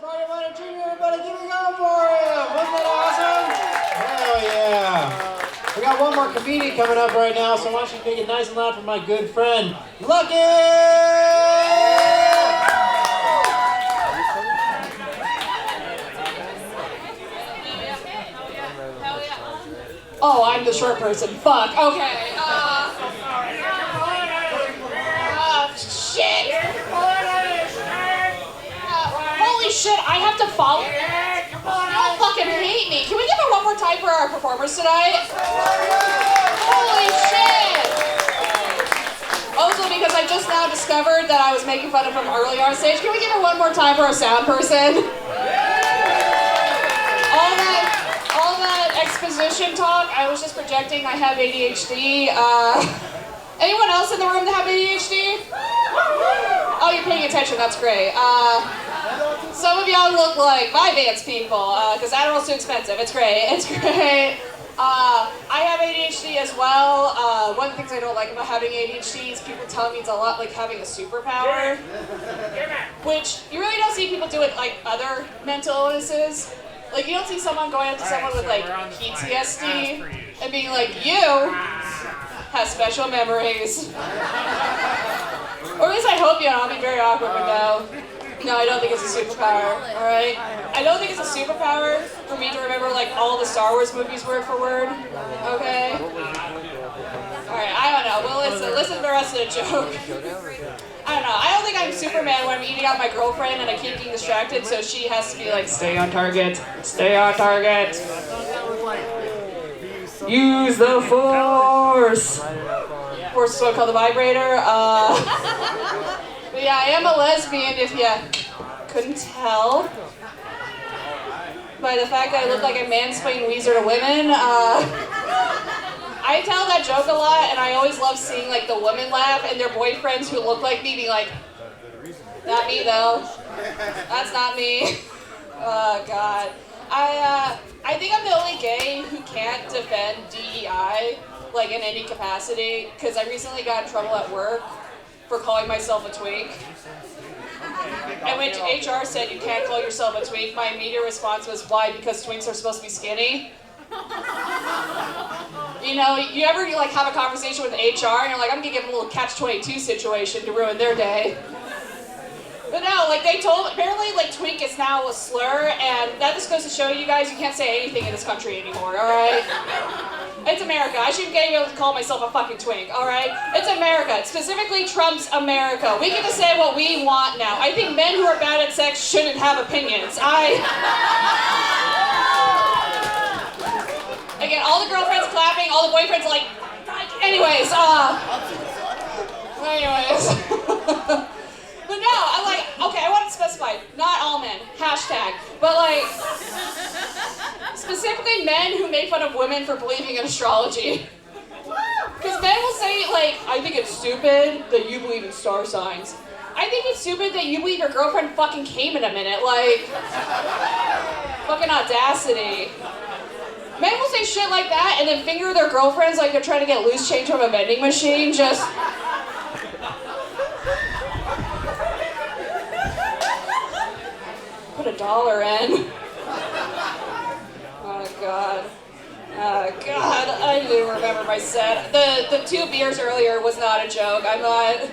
Spider-Man Jr., everybody give it up for him! Wasn't that awesome? Hell yeah! We got one more comedian coming up right now, so why don't you make it nice and loud for my good friend, Lucky! Oh, I'm the short person. Fuck. Okay. Shit. Holy shit, I have to follow. Don't fucking hate me. Can we give it one more time for our performers tonight? Holy shit. Also, because I just now discovered that I was making fun of him earlier on stage, can we give it one more time for our sound person? All that exposition talk, I was just projecting I have ADHD. Anyone else in the room that have ADHD? Oh, you're paying attention, that's great. Some of y'all look like Vyvanse people, because Adderall's too expensive. It's great, it's great. I have ADHD as well. One of the things I don't like about having ADHD is people tell me it's a lot like having a superpower. Which, you really don't see people do it like other mental illnesses. Like, you don't see someone going up to someone with, like, PTSD and being like, you have special memories. Or at least I hope you don't. I'll be very awkward, but no. No, I don't think it's a superpower, alright? I don't think it's a superpower for me to remember, like, all the Star Wars movies word for word, okay? Alright, I don't know. We'll listen to the rest of the joke. I don't know. I don't think I'm Superman when I'm eating out my girlfriend and I keep getting distracted, so she has to be like, stay on target, stay on target. Use the Force. Force is what I call the vibrator. But yeah, I am a lesbian if you couldn't tell. By the fact that I look like a mansplained Weezer to women. I tell that joke a lot, and I always love seeing like the women laugh and their boyfriends who look like me being like, not me though. That's not me. Oh God. I think I'm the only gay who can't defend DEI like in any capacity, because I recently got in trouble at work for calling myself a twink. And when HR said you can't call yourself a twink, my immediate response was, why? Because twinks are supposed to be skinny? You know, you ever like have a conversation with HR and you're like, I'm gonna give them a little catch-22 situation to ruin their day. But no, like they told, apparently like twink is now a slur, and that just goes to show you guys you can't say anything in this country anymore, alright? It's America. I shouldn't be able to call myself a fucking twink, alright? It's America. It's specifically Trump's America. We get to say what we want now. I think men who are bad at sex shouldn't have opinions. Again, all the girlfriends clapping, all the boyfriends like, anyways. But no, I'm like, okay, I want to specify, not all men, hashtag, but like, specifically men who make fun of women for believing in astrology. Because men will say, like, I think it's stupid that you believe in star signs. I think it's stupid that you believe your girlfriend fucking came in a minute, like, fucking audacity. Men will say shit like that and then finger their girlfriends like they're trying to get loose change from a vending machine, just... Put $1 in. Oh God. Oh God, I do remember my set. The 2 beers earlier was not a joke. I'm not...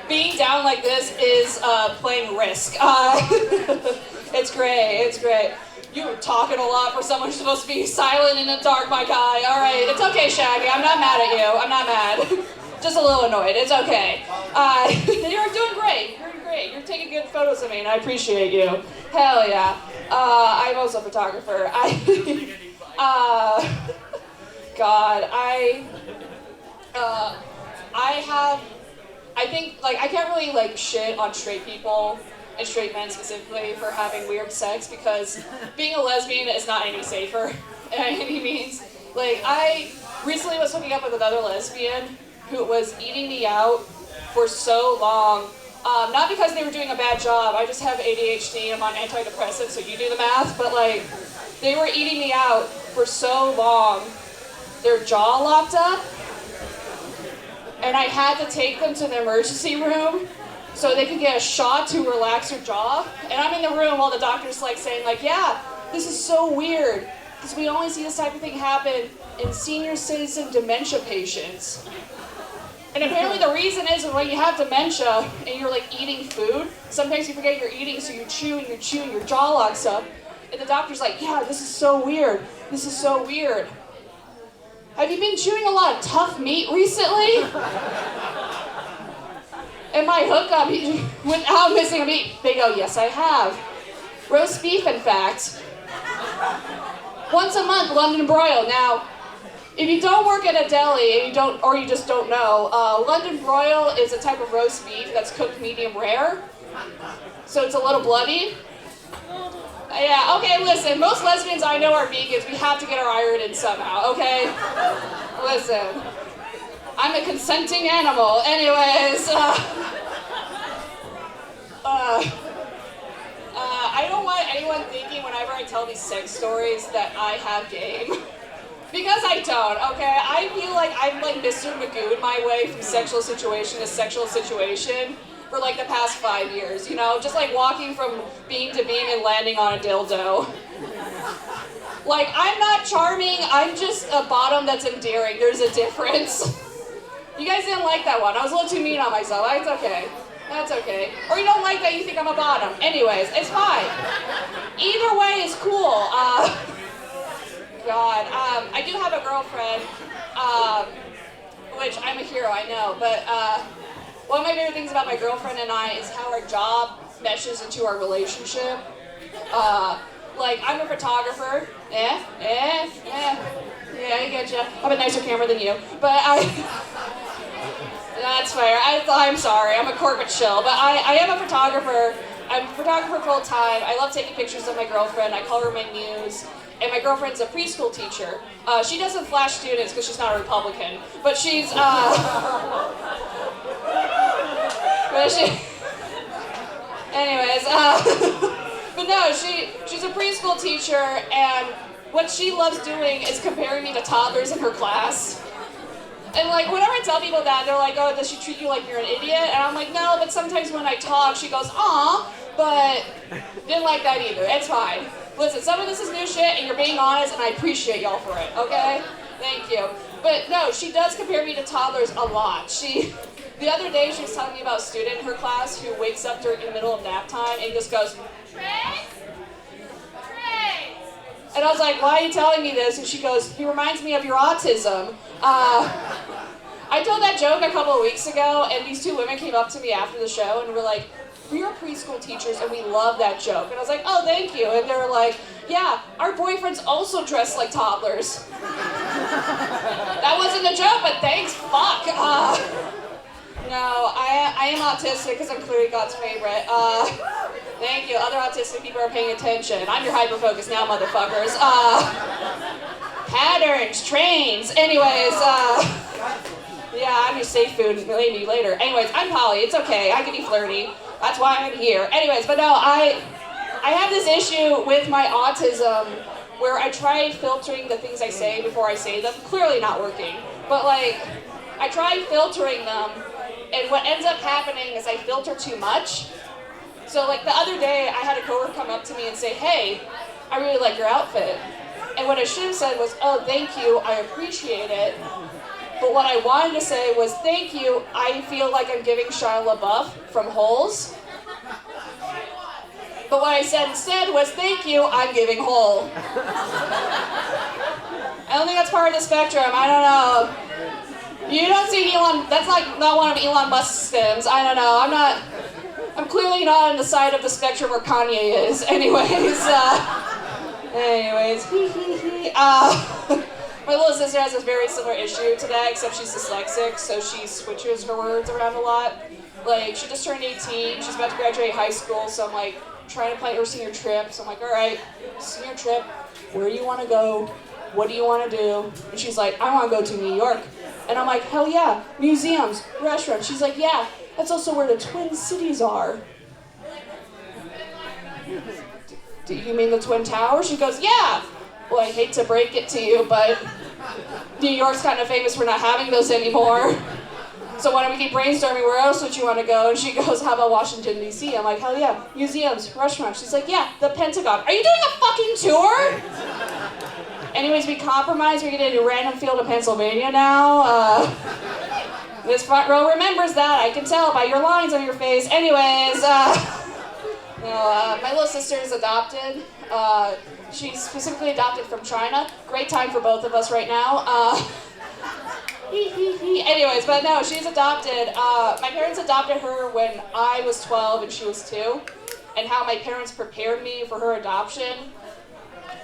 Being down like this is playing Risk. It's great, it's great. You were talking a lot for someone who's supposed to be silent in the dark, my guy. All right, it's okay, Shaggy. I'm not mad at you. I'm not mad. Just a little annoyed. It's okay. You're doing great. You're doing great. You're taking good photos of me, and I appreciate you. Hell yeah. I'm also a photographer. God, I think, like, I can't really, like, shit on straight people, and straight men specifically, for having weird sex, because being a lesbian is not any safer, by any means. Like, I recently was hooking up with another lesbian who was eating me out for so long. Not because they were doing a bad job, I just have ADHD, I'm on antidepressants, so you do the math, but, like, they were eating me out for so long, their jaw locked up, and I had to take them to the emergency room so they could get a shot to relax their jaw. And I'm in the room while the doctor's like saying like, yeah, this is so weird because we only see this type of thing happen in senior citizen dementia patients. And apparently the reason is when you have dementia and you're like eating food, sometimes you forget you're eating, so you're chewing, your jaw locks up. And the doctor's like, yeah, this is so weird. This is so weird. Have you been chewing a lot of tough meat recently? And my hookup, without missing a beat, they go, yes, I have. Roast beef, in fact. Once a month, London broil. Now, if you don't work at a deli, and you just don't know, London broil is a type of roast beef that's cooked medium rare. So it's a little bloody. Yeah, okay, listen, most lesbians I know are vegans. We have to get our iron in somehow, okay? Listen, I'm a consenting animal. Anyways, I don't want anyone thinking whenever I tell these sex stories that I have game. Because I don't, okay? I feel like I'm like Mr. Magoo my way from sexual situation to sexual situation for like the past 5 years, you know? Just like walking from beam to beam and landing on a dildo. Like, I'm not charming, I'm just a bottom that's endearing. There's a difference. You guys didn't like that one. I was a little too mean on myself. It's okay. That's okay. Or you don't like that, you think I'm a bottom. Anyways, it's fine. Either way is cool. God, I do have a girlfriend, which I'm a hero, I know, but one of my favorite things about my girlfriend and I is how our job meshes into our relationship. Like, I'm a photographer. Yeah, I get you. I have a nicer camera than you, but that's fair. I'm sorry, I'm a corporate shill, but I am a photographer. I'm a photographer full time. I love taking pictures of my girlfriend. I call her my muse. And my girlfriend's a preschool teacher. She doesn't flash students because she's not a Republican, but she's, anyways, but no, she's a preschool teacher, and what she loves doing is comparing me to toddlers in her class. And like, whenever I tell people that, they're like, oh, does she treat you like you're an idiot? And I'm like, no, but sometimes when I talk, she goes, aw, but didn't like that either. It's fine. Listen, some of this is new shit, and you're being honest, and I appreciate y'all for it, okay? Thank you. But no, she does compare me to toddlers a lot. The other day, she was telling me about a student in her class who wakes up during the middle of nap time and just goes, Trace? And I was like, why are you telling me this? And she goes, he reminds me of your autism. I told that joke a couple of weeks ago, and these two women came up to me after the show and were like, we are preschool teachers and we love that joke. And I was like, oh, thank you. And they were like, yeah, our boyfriends also dress like toddlers. That wasn't a joke, but thanks, fuck. No, I am autistic because I'm clearly God's favorite. Thank you. Other autistic people are paying attention. I'm your hyper-focus now, motherfuckers. Patterns, trains. Anyways, yeah, I'm your safe food maybe later. Anyways, I'm Polly. It's okay. I can be flirty. That's why I'm here. Anyways, but no, I have this issue with my autism where I try filtering the things I say before I say them. Clearly not working. But like, I try filtering them, and what ends up happening is I filter too much. So like the other day, I had a coworker come up to me and say, hey, I really like your outfit. And what I should have said was, oh, thank you, I appreciate it. But what I wanted to say was, thank you, I feel like I'm giving Shia LaBeouf from Holes. But what I said instead was, thank you, I'm giving Hole. I don't think that's part of the spectrum, I don't know. You don't see Elon, that's like not one of Elon Musk's stims, I don't know, I'm clearly not on the side of the spectrum where Kanye is. Anyways, my little sister has a very similar issue to that, except she's dyslexic, so she switches her words around a lot. Like, she just turned 18, she's about to graduate high school, so I'm like, trying to plan her senior trip. So I'm like, all right, senior trip, where do you want to go? What do you want to do? And she's like, I want to go to New York. And I'm like, hell yeah, museums, restaurants. She's like, yeah, that's also where the Twin Cities are. Do you mean the Twin Towers? She goes, yeah. Well, I hate to break it to you, but New York's kind of famous for not having those anymore. So why don't we keep brainstorming, where else would you want to go? And she goes, how about Washington, D.C.? I'm like, hell yeah, museums, restaurants. She's like, yeah, the Pentagon. Are you doing a fucking tour? Anyways, we compromised. We get into a random field in Pennsylvania now. This front row remembers that. I can tell by your lines on your face. Anyways, my little sister is adopted. She's specifically adopted from China. Great time for both of us right now. Anyways, but no, she's adopted. My parents adopted her when I was 12 and she was 2. And how my parents prepared me for her adoption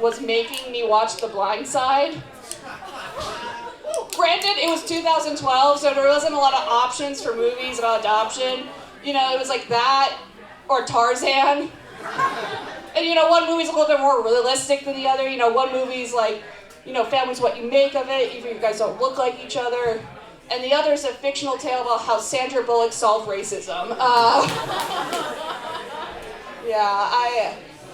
was making me watch The Blind Side. Granted, it was 2012, so there wasn't a lot of options for movies about adoption. You know, it was like that or Tarzan. And you know, one movie's a little bit more realistic than the other. You know, one movie's like, you know, family's what you make of it, even if you guys don't look like each other. And the other is a fictional tale about how Sandra Bullock solved racism.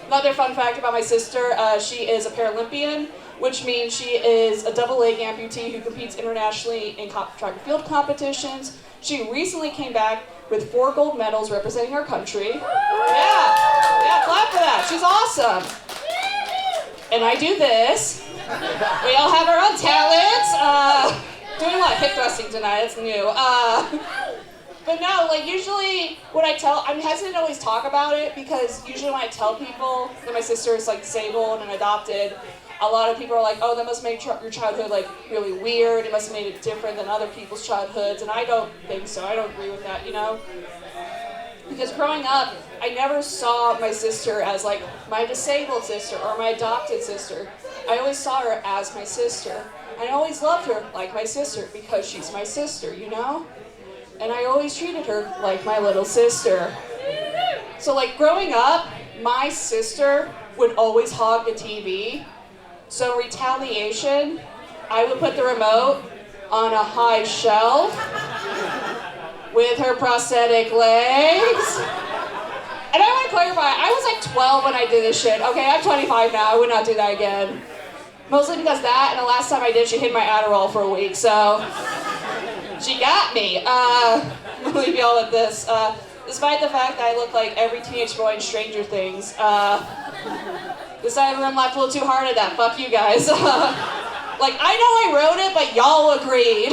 Another fun fact about my sister, she is a Paralympian, which means she is a double leg amputee who competes internationally in track and field competitions. She recently came back with 4 gold medals representing our country. Yeah, clap for that. She's awesome. And I do this. We all have our own talents. Doing a lot of hip thrusting tonight, it's new. But no, like usually when I'm hesitant to always talk about it because usually when I tell people that my sister is like disabled and adopted, a lot of people are like, oh, that must make your childhood like really weird. It must have made it different than other people's childhoods. And I don't think so. I don't agree with that, you know? Because growing up, I never saw my sister as like my disabled sister or my adopted sister. I always saw her as my sister. I always loved her like my sister because she's my sister, you know? And I always treated her like my little sister. So like growing up, my sister would always hog the TV. So in retaliation, I would put the remote on a high shelf with her prosthetic legs. And I want to clarify, I was like 12 when I did this shit. Okay, I'm 25 now, I would not do that again. Mostly because that, and the last time I did, she hid my Adderall for a week, so she got me. I'll leave you all with this. Despite the fact that I look like every teenage boy in Stranger Things, this side of the room laughed a little too hard at that. Fuck you guys. Like, I know I wrote it, but y'all agreed.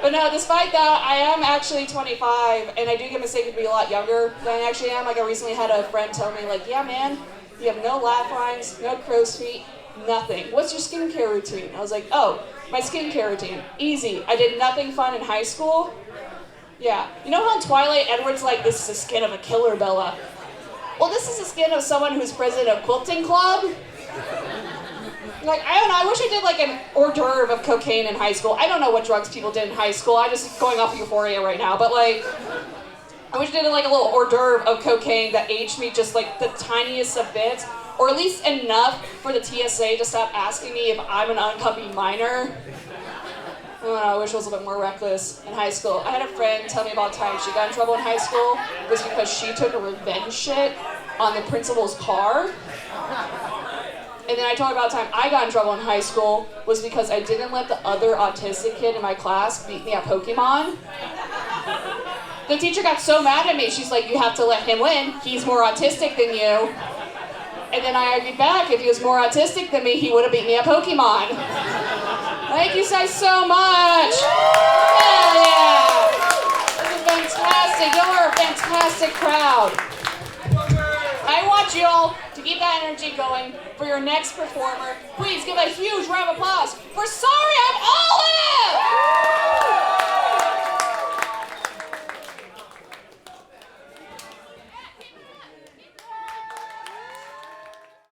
But no, despite that, I am actually 25, and I do get mistaken to be a lot younger than I actually am. Like, I recently had a friend tell me, like, yeah, man, you have no laugh lines, no crow's feet, nothing. What's your skincare routine? I was like, oh, my skincare routine, easy. I did nothing fun in high school. Yeah. You know how in Twilight, Edward's like, this is the skin of a killer, Bella. Well, this is the skin of someone who's president of quilting club. Like, I don't know, I wish I did like an hors d'oeuvre of cocaine in high school. I don't know what drugs people did in high school. I'm just going off of euphoria right now. But like, I wish I did like a little hors d'oeuvre of cocaine that aged me just like the tiniest of bits. Or at least enough for the TSA to stop asking me if I'm an unaccompanied minor. I don't know, I wish I was a little bit more reckless in high school. I had a friend tell me about a time she got in trouble in high school. It was because she took a revenge shit on the principal's car. And then I told her about a time I got in trouble in high school was because I didn't let the other autistic kid in my class beat me at Pokemon. The teacher got so mad at me, she's like, you have to let him win. He's more autistic than you. And then I argued back, if he was more autistic than me, he would have beat me at Pokemon. Thank you guys so much. Hell yeah. This is fantastic. You're a fantastic crowd. I want you all to keep that energy going for your next performer. Please give a huge round of applause for Sorry I'm Olive!